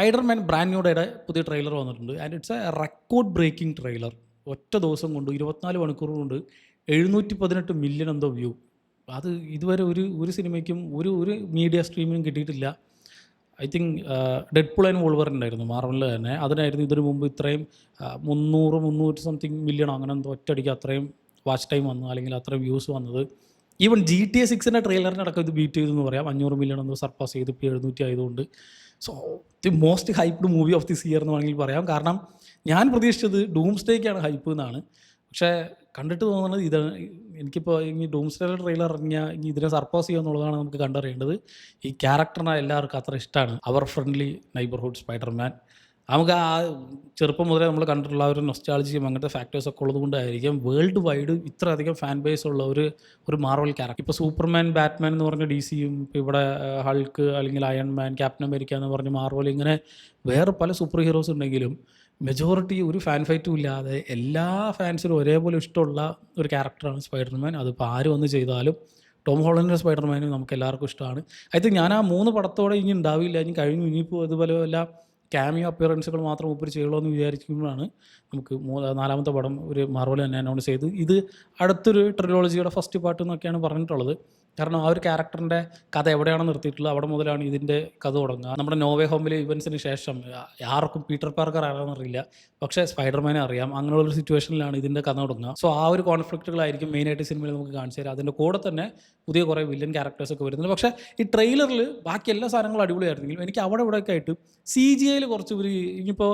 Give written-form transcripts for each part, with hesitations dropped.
Spiderman brand ന്യൂയുടെ പുതിയ trailer വന്നിട്ടുണ്ട്. And it's a record breaking trailer. ഒറ്റ ദിവസം കൊണ്ട് 24 മണിക്കൂർ കൊണ്ട് 718 മില്യൺ എന്തോ വ്യൂ. അത് ഇതുവരെ ഒരു സിനിമയ്ക്കും ഒരു മീഡിയ സ്ട്രീമിനും കിട്ടിയിട്ടില്ല. I think Deadpool and wolverine ഉണ്ടായിരുന്നു മാർവലിൽ തന്നെ. അതിനായിരുന്നു ഇതിനു മുമ്പ് ഇത്രയും 300 സംതിങ് മില്യൺ അങ്ങനെ എന്തോ ഒറ്റയടിക്ക് അത്രയും വാച്ച് ടൈം വന്നു, അല്ലെങ്കിൽ അത്രയും വ്യൂസ് വന്നത്. ഈവൻ GTA 6 ട്രെയിലറിനടക്കം ഇത് ബീറ്റ് ചെയ്തു എന്ന് പറയാം. 500 മില്യൺ എന്തോ സർപ്പാസ് ചെയ്ത് ഇപ്പോൾ 700 ആയതുകൊണ്ട്. So the most hyped movie of this year എന്ന് വേണമെങ്കിൽ പറയാം. കാരണം ഞാൻ പ്രതീക്ഷിച്ചത് ഡൂംസ്ഡേക്കാണ് ഹൈപ്പ് എന്നാണ്. പക്ഷേ കണ്ടിട്ട് തോന്നുന്നത് ഇതാണ്. എനിക്കിപ്പോൾ ഇനി ഡൂംസ്ഡേയുടെ ട്രെയിലർ ഇറങ്ങിയാൽ ഇനി ഇതിനെ സർപ്പാസ് ചെയ്യുക എന്നുള്ളതാണ് നമുക്ക് കണ്ടറിയേണ്ടത്. ഈ ക്യാരക്ടറിനെ എല്ലാവർക്കും അത്ര ഇഷ്ടമാണ്. അവർ ഫ്രണ്ട്ലി നൈബർഹുഡ് സ്പൈഡർമാൻ. നമുക്ക് ആ ചെറുപ്പം മുതലേ നമ്മൾ കണ്ടിട്ടുള്ള ഒരു നൊസ്റ്റാൾജിയും അങ്ങനത്തെ ഫാക്ടേഴ്സൊക്കെ ഉള്ളത് കൊണ്ടായിരിക്കും വേൾഡ് വൈഡ് ഇത്രയധികം ഫാൻ ബേസ് ഉള്ള ഒരു മാർവൽ ക്യാരക്ടർ. ഇപ്പോൾ സൂപ്പർമാൻ, ബാറ്റ്മാൻ എന്ന് പറഞ്ഞ DC-യും, ഇപ്പോൾ ഇവിടെ ഹൾക്ക് അല്ലെങ്കിൽ അയൺമാൻ, ക്യാപ്റ്റൻ അമേരിക്ക എന്ന് പറഞ്ഞ മാർവൽ, ഇങ്ങനെ വേറെ പല സൂപ്പർ ഹീറോസ് ഉണ്ടെങ്കിലും മെജോറിറ്റി ഒരു ഫാൻ ഫൈറ്റും ഇല്ലാതെ എല്ലാ ഫാൻസിനും ഒരേപോലെ ഇഷ്ടമുള്ള ഒരു ക്യാരക്ടറാണ് സ്പൈഡർമാൻ. അതിപ്പോൾ ആര് വന്ന് ചെയ്താലും ടോം ഹോളണ്ടിൻ്റെ സ്പൈഡർമാനും നമുക്ക് എല്ലാവർക്കും ഇഷ്ടമാണ്. ഐ തിങ്ക് ഞാൻ ആ 3 പടത്തോടെ ഇനി ഉണ്ടാവില്ല, ഇനി കഴിഞ്ഞു, ഇനിയിപ്പോൾ അതുപോലെ വല്ല ക്യാമിയോ അപ്പിയറൻസുകൾ മാത്രം ഉപരി ചെയ്യുള്ളൂ എന്ന് വിചാരിക്കുമ്പോഴാണ് നമുക്ക് 4ാമത്തെ പടം ഒരു മാർവൽ തന്നെ അനൗൺസ് ചെയ്ത് ഇത് അടുത്തൊരു ട്രിലോളജിയുടെ ഫസ്റ്റ് പാർട്ട് എന്നൊക്കെയാണ് പറഞ്ഞിട്ടുള്ളത്. കാരണം ആ ഒരു ക്യാരക്ടറിൻ്റെ കഥ എവിടെയാണ് നിർത്തിയിട്ടുള്ളത് അവിടെ മുതലാണ് ഇതിൻ്റെ കഥ തുടങ്ങുക. നമ്മുടെ നോവേ ഹോമിലെ ഇവൻസിന് ശേഷം ആർക്കും പീറ്റർ പാർക്കർ ആരാണെന്നറിയില്ല, പക്ഷേ സ്പൈഡർമാനെ അറിയാം. അങ്ങനെയുള്ളൊരു സിറ്റുവേഷനിലാണ് ഇതിൻ്റെ കഥ തുടങ്ങുക. സോ ആ ഒരു കോൺഫ്ലിക്റ്റുകളായിരിക്കും മെയിനായിട്ട് സിനിമയിൽ നമുക്ക് കാണിച്ചു തരാം. അതിൻ്റെ കൂടെ തന്നെ പുതിയ കുറേ വില്ലൻ ക്യാരക്ടേഴ്സൊക്കെ വരുന്നുണ്ട്. പക്ഷേ ഈ ട്രെയിലറിൽ ബാക്കി എല്ലാ സാധനങ്ങളും അടിപൊളിയായിരുന്നെങ്കിലും എനിക്ക് അവിടെ ഇവിടെയൊക്കെ ആയിട്ട് CGIയിൽ കുറച്ച് ഇനിയിപ്പോൾ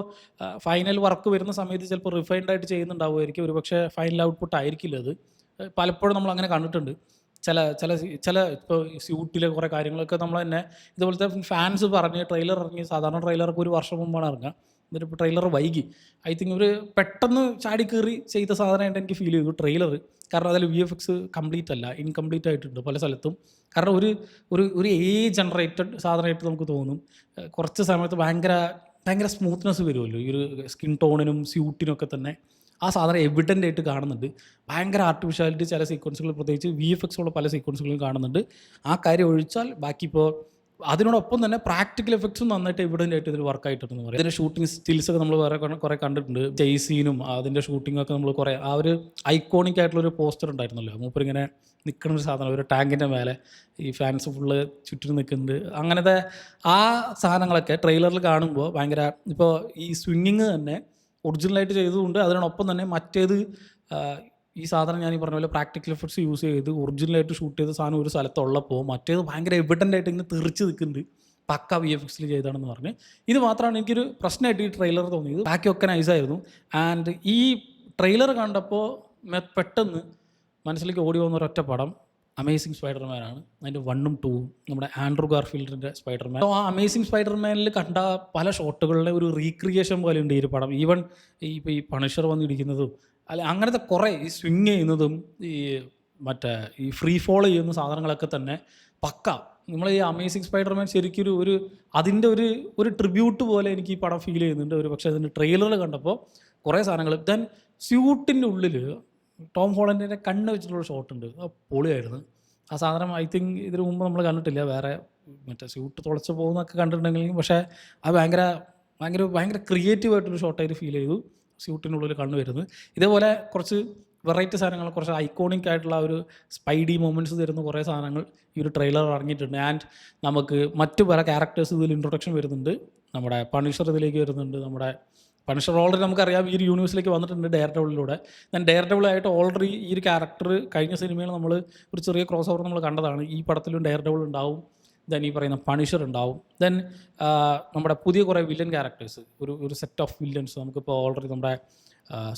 ഫൈനൽ വർക്ക് വരുന്ന സമയത്ത് ചിലപ്പോൾ റിഫൈൻഡ് ആയിട്ട് ചെയ്യുന്നുണ്ടാവുമായിരിക്കും. ഒരു പക്ഷേ ഫൈനൽ ഔട്ട്പുട്ട് ആയിരിക്കില്ല അത്. പലപ്പോഴും നമ്മൾ അങ്ങനെ കണ്ടിട്ടുണ്ട്. ചില ഇപ്പോൾ സ്യൂട്ടിലെ കുറേ കാര്യങ്ങളൊക്കെ നമ്മൾ തന്നെ ഇതുപോലത്തെ ഫാൻസ് പറഞ്ഞ് ട്രെയിലർ ഇറങ്ങി, സാധാരണ ട്രെയിലറൊക്കെ ഒരു വർഷം മുമ്പാണ് ഇറങ്ങുക. എന്നിട്ട് ഇപ്പോൾ ട്രെയിലർ വൈകി. ഐ തിങ്ക് ഒരു പെട്ടെന്ന് ചാടി കയറി ചെയ്ത സാധനമായിട്ട് എനിക്ക് ഫീൽ ചെയ്തു ട്രെയിലർ. കാരണം അതിൽ VFX കംപ്ലീറ്റ് അല്ല, ഇൻകംപ്ലീറ്റ് ആയിട്ടുണ്ട് പല സ്ഥലത്തും. കാരണം ഒരു ജനറേറ്റഡ് സാധനമായിട്ട് നമുക്ക് തോന്നും. കുറച്ച് സമയത്ത് ഭയങ്കര സ്മൂത്ത്നെസ് വരുമല്ലോ ഈ ഒരു സ്കിൻ ടോണിനും സ്യൂട്ടിനൊക്കെ തന്നെ. ആ സാധനം എവിഡൻ്റ് ആയിട്ട് കാണുന്നുണ്ട്. ഭയങ്കര ആർട്ടിഫിഷ്യാലിറ്റി ചില സീക്വൻസുകൾ, പ്രത്യേകിച്ച് VFX ഉള്ള പല സീക്വൻസുകളും കാണുന്നുണ്ട്. ആ കാര്യം ഒഴിച്ചാൽ ബാക്കി ഇപ്പോൾ അതിനോടൊപ്പം തന്നെ പ്രാക്ടിക്കൽ എഫക്ട്സും നന്നായിട്ട് എവിഡൻ്റ് ആയിട്ട് ഇതിൽ വർക്കായിട്ടുണ്ടെന്ന് പറയും. ഇതിൻ്റെ ഷൂട്ടിംഗ് സ്റ്റിൽസൊക്കെ നമ്മൾ വേറെ കുറേ കണ്ടിട്ടുണ്ട്. ജെയ്സീനും അതിൻ്റെ ഷൂട്ടിങ്ങൊക്കെ നമ്മൾ കുറേ ആ ഒരു ഐക്കോണിക് ആയിട്ടുള്ളൊരു പോസ്റ്റർ ഉണ്ടായിരുന്നല്ലോ, മൂപ്പരിങ്ങനെ നിൽക്കുന്ന ഒരു സാധനം, ഒരു ടാങ്കിൻ്റെ മേലെ ഈ ഫാൻസ് ഫുള്ള് ചുറ്റിനും നിൽക്കുന്നുണ്ട്. അങ്ങനത്തെ ആ സാധനങ്ങളൊക്കെ ട്രെയിലറിൽ കാണുമ്പോൾ ഭയങ്കര, ഇപ്പോൾ ഈ സ്വിങ്ങിങ് തന്നെ ഒറിജിനലായിട്ട് ചെയ്തതുകൊണ്ട് അതിനോടൊപ്പം തന്നെ മറ്റേത് ഈ സാധനം ഞാൻ ഈ പറഞ്ഞ പോലെ പ്രാക്ടിക്കൽ എഫക്ട്സ് യൂസ് ചെയ്ത് ഒറിജിനലായിട്ട് ഷൂട്ട് ചെയ്ത സാധനം ഒരു സ്ഥലത്തുള്ളപ്പോൾ മറ്റേത് ഭയങ്കര എവിഡൻ്റ് ആയിട്ട് ഇങ്ങനെ തെറിച്ച് നിൽക്കുന്നുണ്ട്, പക്ക VFXൽ ചെയ്താണെന്ന് പറഞ്ഞ്. ഇത് മാത്രമാണ് എനിക്കൊരു പ്രശ്നമായിട്ട് ഈ ട്രെയിലർ തോന്നിയത്. ബാക്കിയൊക്കെ നൈസായിരുന്നു. ആൻഡ് ഈ ട്രെയിലർ കണ്ടപ്പോൾ പെട്ടെന്ന് മനസ്സിലേക്ക് ഓടി വന്ന ഒരൊറ്റ പടം അമേസിങ് സ്പൈഡർമാനാണ്. അതിൻ്റെ 1ഉം 2ഉം നമ്മുടെ ആൻഡ്രൂ ഗാർഫീൽഡിൻ്റെ സ്പൈഡർമാൻ. അപ്പോൾ ആ അമേസിങ് സ്പൈഡർമാനിൽ കണ്ട പല ഷോട്ടുകളുടെ ഒരു റീക്രിയേഷൻ പോലെ ഉണ്ട് ഈ ഒരു പടം. ഈവൻ ഇപ്പോൾ ഈ പണിഷർ വന്നിരിക്കുന്നതും അങ്ങനത്തെ കുറേ ഈ സ്വിങ് ചെയ്യുന്നതും മറ്റേ ഈ ഫ്രീ ഫോൾ ചെയ്യുന്ന സാധനങ്ങളൊക്കെ തന്നെ പക്ക. നമ്മൾ ഈ അമേസിങ് സ്പൈഡർമാൻ ശരിക്കും അതിൻ്റെ ഒരു ട്രിബ്യൂട്ട് പോലെ എനിക്ക് ഈ പടം ഫീൽ ചെയ്യുന്നുണ്ട്. ഒരു പക്ഷേ അതിൻ്റെ ട്രെയിലറിൽ കണ്ടപ്പോൾ കുറേ സാധനങ്ങൾ. ദെൻ സ്യൂട്ടിൻ്റെ ഉള്ളിൽ ടോം ഹോളണ്ടിൻ്റെ കണ്ണ് വെച്ചിട്ടുള്ള ഷോട്ടുണ്ട്, അത് പൊളിയായിരുന്നു. ആ സാധനം ഐ തിങ്ക് ഇതിനു മുമ്പ് നമ്മൾ കണ്ടിട്ടില്ല. വേറെ മറ്റേ സ്യൂട്ട് തുളച്ച് പോകുന്നതൊക്കെ കണ്ടിട്ടുണ്ടെങ്കിലും പക്ഷേ അത് ഭയങ്കര ക്രിയേറ്റീവായിട്ടൊരു ഷോട്ടായിട്ട് ഫീൽ ചെയ്തു. സ്യൂട്ടിനുള്ളിൽ കണ്ണ് വരുന്നത് ഇതേപോലെ കുറച്ച് വെറൈറ്റി സാധനങ്ങൾ, കുറച്ച് ഐക്കോണിക് ആയിട്ടുള്ള ഒരു സ്പൈഡി മൊമെൻറ്റ്സ് തരുന്ന കുറേ സാധനങ്ങൾ ഈ ഒരു ട്രെയിലർ ഇറങ്ങിയിട്ടുണ്ട്. ആൻഡ് നമുക്ക് മറ്റു പല ക്യാരക്ടേഴ്സ് ഇതിൽ ഇൻട്രൊഡക്ഷൻ വരുന്നുണ്ട്. നമ്മുടെ പണിഷർ ഇതിലേക്ക് വരുന്നുണ്ട്. നമ്മുടെ പണിഷർ ഓൾറെഡി നമുക്കറിയാം ഈ ഒരു യൂണിവേഴ്സിലേക്ക് വന്നിട്ടുണ്ട് ഡെയർ ഡെവിളിലൂടെ. ഞാൻ ഡെയർ ഡെവിളായിട്ട് ഓൾറെഡി ഈ ഒരു ക്യാരക്ടർ കഴിഞ്ഞ സിനിമയിൽ നമ്മൾ ഒരു ചെറിയ ക്രോസ് ഓവർ നമ്മൾ കണ്ടതാണ്. ഈ പടത്തിലും ഡെയർ ഡെവിൾ ഉണ്ടാവും. ദെൻ ഈ പറയുന്ന പണിഷർ ഉണ്ടാവും. ദെൻ നമ്മുടെ പുതിയ കുറേ വില്ലൻ ക്യാരക്ടേഴ്സ്, ഒരു സെറ്റ് ഓഫ് വില്ലൻസ് നമുക്കിപ്പോൾ ഓൾറെഡി നമ്മുടെ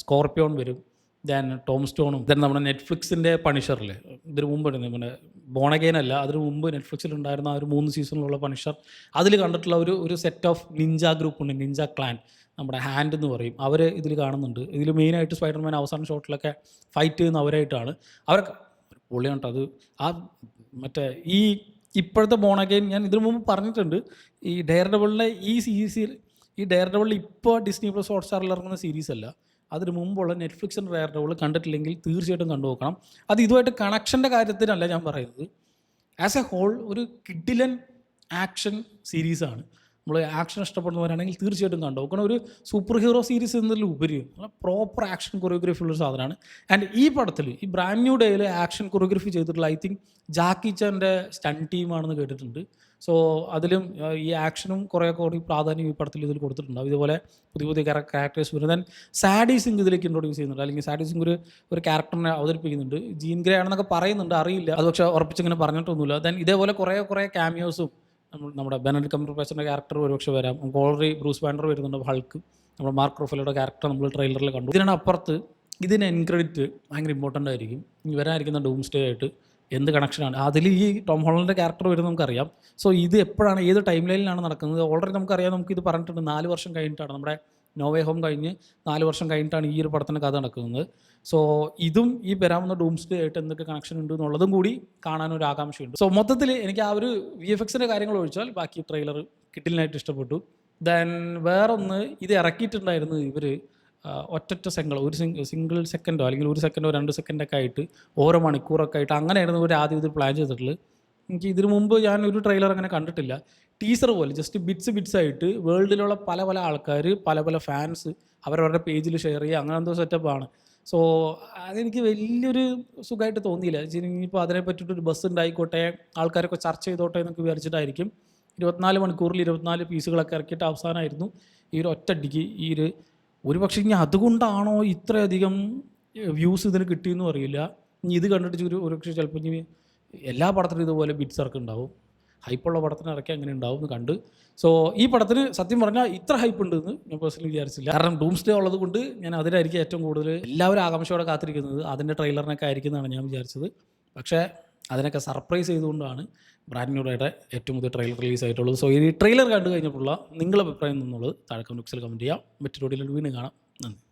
സ്കോർപ്പിയോൺ വരും. ദെൻ ടോം സ്റ്റോണും. ദെൻ നമ്മുടെ നെറ്റ്ഫ്ലിക്സിൻ്റെ പണിഷറിൽ ഇതിന് മുമ്പ് പിന്നെ ബോൺ അഗെയിൻ അല്ല, അതിന് മുമ്പ് നെറ്റ്ഫ്ലിക്സിലുണ്ടായിരുന്ന ആ ഒരു 3 സീസണിലുള്ള പണിഷർ, അതിൽ കണ്ടിട്ടുള്ള ഒരു സെറ്റ് ഓഫ് നിഞ്ച ഗ്രൂപ്പുണ്ട്, നിഞ്ച ക്ലാൻ, നമ്മുടെ ഹാൻഡ് എന്ന് പറയും. അവർ ഇതിൽ കാണുന്നുണ്ട്. ഇതിൽ മെയിനായിട്ട് സ്പൈഡർമാൻ അവസാന ഷോട്ടിലൊക്കെ ഫൈറ്റ് ചെയ്യുന്ന അവരായിട്ടാണ്. അവരൊക്കെ പൊളിയാണ് കേട്ടോ. അത് ആ മറ്റേ ഇപ്പോഴത്തെ ബോൺ അഗെയിൻ ഞാൻ ഇതിനു മുമ്പ് പറഞ്ഞിട്ടുണ്ട്. ഈ ഡെയർ ഡെവിളിൻ്റെ ഈ ഡെയർ ഡെവിളിൽ ഇപ്പോൾ ഡിസ്നി പ്ലസ് ഹോട്ട്സ്റ്റാറിൽ ഇറങ്ങുന്ന സീരീസ് അല്ല, അതിന് മുമ്പുള്ള നെറ്റ്ഫ്ലിക്സിൻ്റെ ഡെയർ ഡെവിൾ കണ്ടിട്ടില്ലെങ്കിൽ തീർച്ചയായിട്ടും കണ്ടു നോക്കണം. അത് ഇതുമായിട്ട് കണക്ഷൻ്റെ കാര്യത്തിനല്ല ഞാൻ പറയുന്നത്. ആസ് എ ഹോൾ ഒരു കിഡിലൻ ആക്ഷൻ സീരീസാണ്. നമ്മൾ ആക്ഷൻ ഇഷ്ടപ്പെടുന്നവരാണെങ്കിൽ തീർച്ചയായിട്ടും കണ്ടു നോക്കണം. ഒരു സൂപ്പർ ഹീറോ സീരീസ് എന്നതിലുപരി നല്ല പ്രോപ്പർ ആക്ഷൻ കൊറിയോഗ്രഫി ഉള്ളൊരു സാധനമാണ്. ആൻഡ് ഈ പടത്തിൽ ഈ ബ്രാൻഡ് ന്യൂ ഡേയിൽ ആക്ഷൻ കൊറിയോഗ്രഫി ചെയ്തിട്ടുള്ള ഐ തിങ്ക് ജാക്കി ചാൻ്റെ സ്റ്റണ്ട് ടീമാണെന്ന് കേട്ടിട്ടുണ്ട്. സോ അതിലും ഈ ആക്ഷനും കുറേ കൂടി പ്രാധാന്യം ഈ പടത്തിൽ ഇതിൽ കൊടുത്തിട്ടുണ്ടാവും. ഇതുപോലെ പുതിയ പുതിയ ക്യാരക്ടേഴ്സ് വരുന്നത്. ദെൻ സാഡി സിംഗ് ഇതിലേക്ക് ഇൻട്രൊഡ്യൂസ് ചെയ്യുന്നുണ്ട്, അല്ലെങ്കിൽ സാഡി സിംഗ് ഒരു ക്യാരക്ടറിനെ അവതരിപ്പിക്കുന്നുണ്ട്. ജീൻ ഗ്രേ ആണെന്നൊക്കെ പറയുന്നുണ്ട്, അറിയില്ല, അത് പക്ഷേ ഉറപ്പിച്ചിങ്ങനെ പറഞ്ഞിട്ടൊന്നുമില്ല. ദെൻ ഇതേപോലെ കുറേ ക്യാമിയോസും നമ്മുടെ ബെനഡിക്ട് കംബർബാച്ചിൻ്റെ ക്യാരക്ടർ ഒരുപക്ഷെ വരാം. നമുക്ക് ഓൾറെഡി ബ്രൂസ് ബാൻഡർ വരുന്നുണ്ട്, ഹൾക്ക്, നമ്മുടെ മാർക്ക് റൂഫലോയുടെ ക്യാരക്ടർ നമ്മൾ ട്രെയിലറിൽ കണ്ടു. ഇതിനാണ് അപ്പുറത്ത് ഇതിന് എൻ ക്രെഡിറ്റ് ഭയങ്കര ഇമ്പോർട്ടൻ്റ് ആയിരിക്കും. ഇനി വരാനിരിക്കുന്ന ഡൂംസ്ഡേ ആയിട്ട് എന്ത് കണക്ഷനാണ് അതിൽ ഈ ടോം ഹോളണ്ടിൻ്റെ ക്യാരക്ടർ വരുന്നത് നമുക്കറിയാം. സോ ഇത് എപ്പോഴാണ്, ഏത് ടൈം ലൈനിലാണ് നടക്കുന്നത് ഓൾറെഡി നമുക്കറിയാം. നമുക്കിത് പറഞ്ഞിട്ടുണ്ട് 4 വർഷം കഴിഞ്ഞിട്ടാണ്, നമ്മുടെ നോവേ ഹോം കഴിഞ്ഞ് 4 വർഷം കഴിഞ്ഞിട്ടാണ് ഈ ഒരു പടത്തിൻ്റെ കഥ നടക്കുന്നത്. സോ ഇതും ഈ വരാവുന്ന ഡൂംസ്ഡേ ആയിട്ട് എന്തൊക്കെ കണക്ഷൻ ഉണ്ട് എന്നുള്ളതും കൂടി കാണാനൊരു ആകാംക്ഷയുണ്ട്. സോ മൊത്തത്തിൽ എനിക്ക് ആ ഒരു VFXൻ്റെ കാര്യങ്ങൾ ഒഴിച്ചാൽ ബാക്കി ട്രെയിലർ കിട്ടിലിനായിട്ട് ഇഷ്ടപ്പെട്ടു. ദെൻ വേറൊന്ന്, ഇത് ഇറക്കിയിട്ടുണ്ടായിരുന്നു ഇവർ ഒറ്റ ഒരു സിംഗിൾ സെക്കൻഡോ അല്ലെങ്കിൽ 1 സെക്കൻഡോ 2 സെക്കൻഡൊക്കെ ആയിട്ട് ഓരോ മണിക്കൂറൊക്കെ ആയിട്ട് അങ്ങനെയായിരുന്നു ഇവർ ആദ്യം ഇത് പ്ലാൻ ചെയ്തിട്ടുള്ളത്. എനിക്ക് ഇതിനു മുമ്പ് ഞാൻ ഒരു ട്രെയിലർ അങ്ങനെ കണ്ടിട്ടില്ല. ടീസർ പോലെ ജസ്റ്റ് ബിറ്റ്സ് ആയിട്ട് വേൾഡിലുള്ള പല ആൾക്കാർ, പല ഫാൻസ് അവരവരുടെ പേജിൽ ഷെയർ ചെയ്യുക, അങ്ങനെ എന്തോ സെറ്റപ്പാണ്. സോ അതെനിക്ക് വലിയൊരു സുഖമായിട്ട് തോന്നിയില്ല. ഇനിയിപ്പോൾ അതിനെ പറ്റിയിട്ടൊരു ബസ് ഉണ്ടായിക്കോട്ടെ, ആൾക്കാരൊക്കെ ചർച്ച ചെയ്തോട്ടെ എന്നൊക്കെ വിചാരിച്ചിട്ടായിരിക്കും 24 മണിക്കൂറിൽ 24 പീസുകളൊക്കെ ഇറക്കിയിട്ട് അവസാനമായിരുന്നു ഈ ഒരു ഒറ്റയടിക്ക് ഒരു പക്ഷേ ഇനി അതുകൊണ്ടാണോ ഇത്രയധികം വ്യൂസ് ഇതിന് കിട്ടിയെന്നും അറിയില്ല. ഇനി ഇത് കണ്ടിട്ട് ഒരു പക്ഷേ ചിലപ്പോൾ ഇനി എല്ലാ പടത്തിനും ഇതുപോലെ ബിറ്റ്സ് ഇറക്കുന്നുണ്ടാവും. ഹൈപ്പുള്ള പടത്തിന് ഇറക്കി അങ്ങനെ ഉണ്ടാവും എന്ന് കണ്ട്. സോ ഈ പടത്തിന് സത്യം പറഞ്ഞാൽ ഇത്ര ഹൈപ്പ് ഉണ്ടെന്ന് ഞാൻ പേഴ്സണലി വിചാരിച്ചില്ല. കാരണം ഡൂംസ്ഡേ ഉള്ളത് കൊണ്ട് ഞാൻ അതിനായിരിക്കും ഏറ്റവും കൂടുതൽ എല്ലാവരും ആകാംക്ഷയോടെ കാത്തിരിക്കുന്നത്. അതിൻ്റെ ട്രെയിലറിനൊക്കെ ആയിരിക്കുന്നതാണ് ഞാൻ വിചാരിച്ചത്. പക്ഷേ അതിനൊക്കെ സർപ്രൈസ് ചെയ്തുകൊണ്ടാണ് ബ്രാൻഡ് ന്യൂ ഡേയുടെ ഏറ്റവും പുതിയ ട്രെയിലർ റിലീസ് ആയിട്ടുള്ളത്. സോ ഈ ട്രെയിലർ കണ്ടു കഴിഞ്ഞപ്പോഴുള്ള നിങ്ങളുടെ അഭിപ്രായം എന്നുള്ളത് താഴെ കമൻറ്റ് ബോക്സിൽ കമൻറ്റ് ചെയ്യാം. മറ്റൊരു വീഡിയോയിൽ വീണ്ടും കാണാം. നന്ദി.